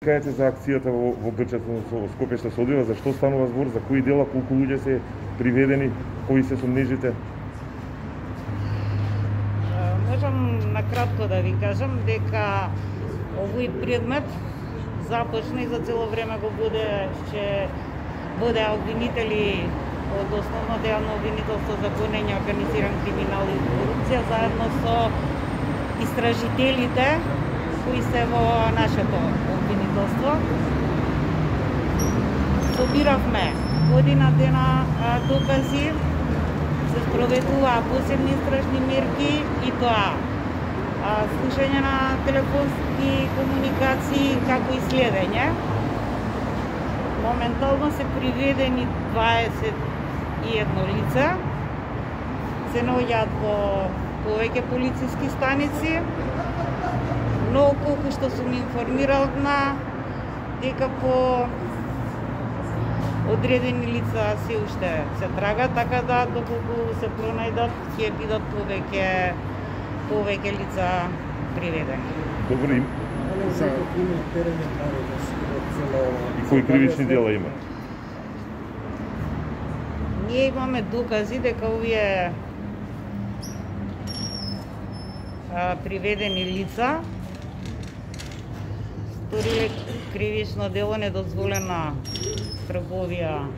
Кажете за акцијата во Грча со Скопје што се одвива, за што станува збор, за кои дела, колку луѓе се приведени, кои се сомнежите? Можам накратко да ви кажам дека овој предмет започна и за цело време го воде обвинители од основното јавно обвинителство за гонење, организиран криминал и корупција, заедно со истражителите кои се во нашето обвинителство. Собиравме година дена докази, се спроведуваа посебни истражни мерки и тоа слушање на телефонски комуникации, како и следење. Моментално се приведени 21 лица, се наоѓаат во повеќе полициски станици, но колку што сум информирана дека по одредени лица се уште се трага, така да доколку се пронајдат ќе бидат повеќе лица приведени. Добро им. За какви терења И кои кривични дела има? Ние имаме докази дека овие приведени лица сториле кривично дело недозволена трговија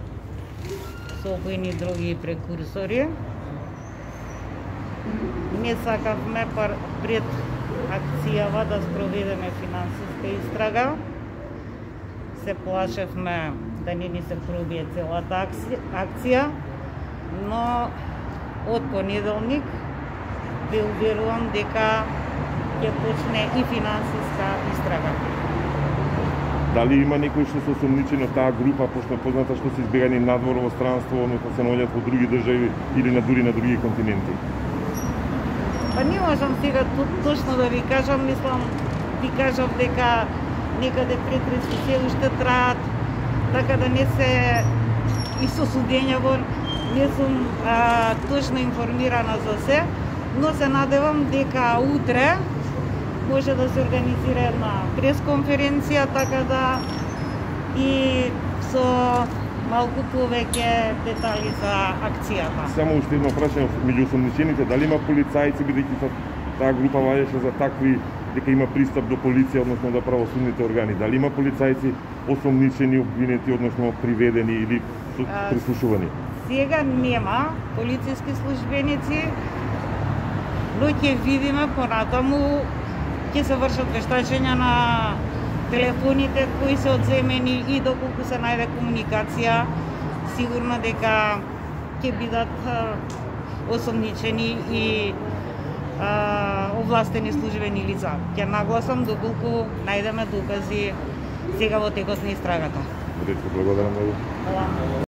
со опојни други прекурсори. Не сакавме пред акцијава да спроведеме финансиска истрага. Се плашевме да не ни се пробие целата акција, но од понеделник ве уверувам дека ќе почне и финансиска истрага. Дали има некој што се осомничен од таа група, пошто е позната што се избегани надвор во странство, односно се наоѓаат во други држави или дури на други континенти? Па не можам сега точно да ви кажам, мислам, ви кажав дека некаде претреси се уште траат, така да не се и со судењево не сум точно информирана за се, но се надевам дека утре може да се организира една пресконференција, така да и со малку повеќе детали за акцијата. Само уште едно прашање, меѓу осомничените, дали има полицајци, бидејќи таа група ваѓаше за такви, дека има пристап до полиција, односно до правосудните органи, дали има полицајци осомничени, обвинети, односно приведени или прислушувани? Сега нема полициски службеници, но ќе видиме понатаму, ќе се вршат вештачења на телефоните кои се одземени и доколку се најде комуникација, сигурно дека ќе бидат осомничени и овластени службени лица. Ќе нагласам доколку најдеме докази сега во текот на истрагата. Благодарам многу.